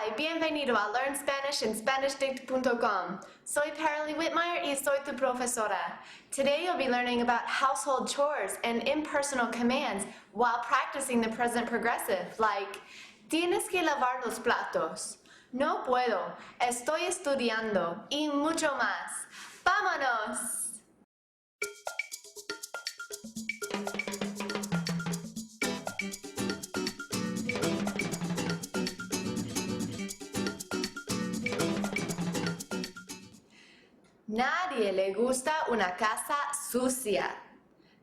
Hola y bienvenido a Learn Spanish en SpanishDict.com. Soy Paralee Whitmire y soy tu profesora. Today you'll be learning about household chores and impersonal commands while practicing the present progressive, like tienes que lavar los platos, no puedo, estoy estudiando y mucho más. ¡Vámonos! Nadie le gusta una casa sucia.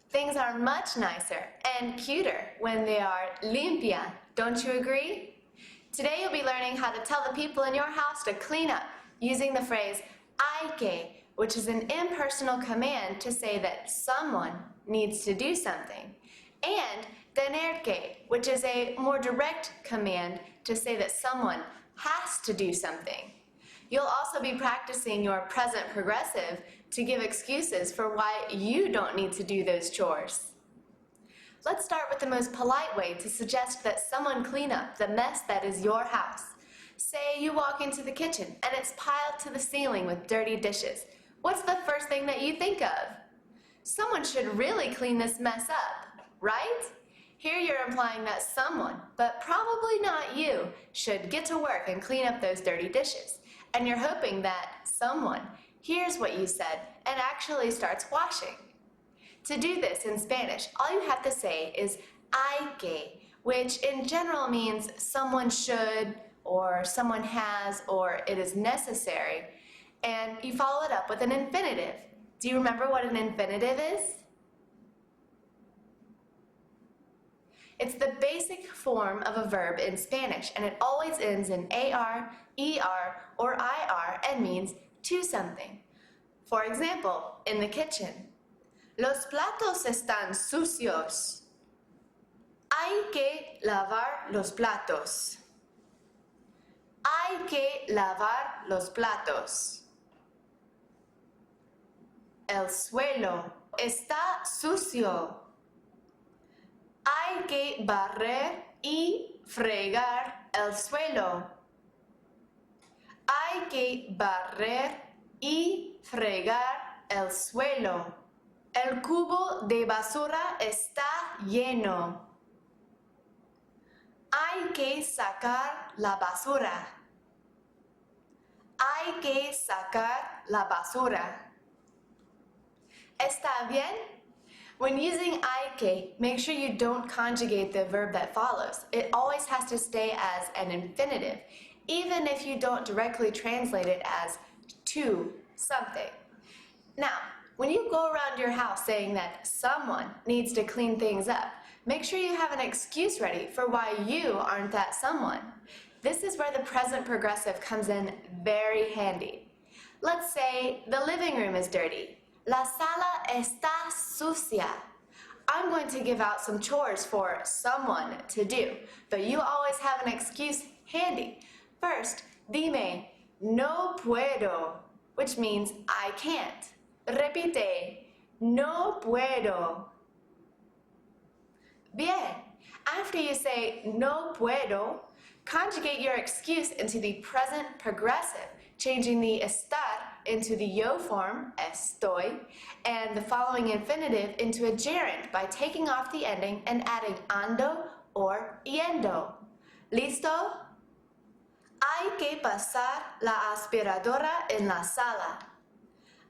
Things are much nicer and cuter when they are limpia. Don't you agree? Today you'll be learning how to tell the people in your house to clean up using the phrase hay que, which is an impersonal command to say that someone needs to do something, and tener que, which is a more direct command to say that someone has to do something. You'll also be practicing your present progressive to give excuses for why you don't need to do those chores. Let's start with the most polite way to suggest that someone clean up the mess that is your house. Say you walk into the kitchen and it's piled to the ceiling with dirty dishes. What's the first thing that you think of? Someone should really clean this mess up, right? Here you're implying that someone, but probably not you, should get to work and clean up those dirty dishes. And you're hoping that someone hears what you said and actually starts washing. To do this in Spanish, all you have to say is hay que, which in general means someone should, or someone has, or it is necessary, and you follow it up with an infinitive. Do you remember what an infinitive is? It's the basic form of a verb in Spanish, and it always ends in AR, ER, or IR and means to something. For example, in the kitchen, los platos están sucios. Hay que lavar los platos. Hay que lavar los platos. El suelo está sucio. Hay que barrer y fregar el suelo. Hay que barrer y fregar el suelo. El cubo de basura está lleno. Hay que sacar la basura. Hay que sacar la basura. ¿Está bien? When using hay que, make sure you don't conjugate the verb that follows. It always has to stay as an infinitive, even if you don't directly translate it as to something. Now, when you go around your house saying that someone needs to clean things up, make sure you have an excuse ready for why you aren't that someone. This is where the present progressive comes in very handy. Let's say the living room is dirty. La sala está sucia. I'm going to give out some chores for someone to do, but you always have an excuse handy. First, dime, no puedo, which means I can't. Repite, no puedo. Bien. After you say no puedo, conjugate your excuse into the present progressive, changing the estar into the yo form, estoy, and the following infinitive into a gerund by taking off the ending and adding ando or yendo. ¿Listo? Hay que pasar la aspiradora en la sala.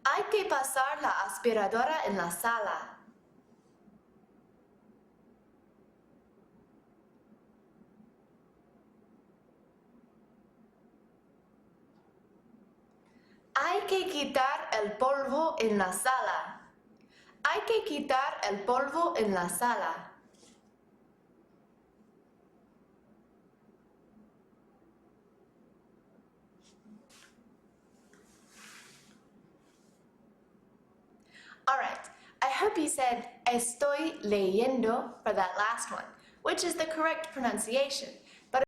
Hay que pasar la aspiradora en la sala. Hay que quitar el polvo en la sala. Hay que quitar el polvo en la sala. Alright, I hope you said estoy leyendo for that last one, which is the correct pronunciation.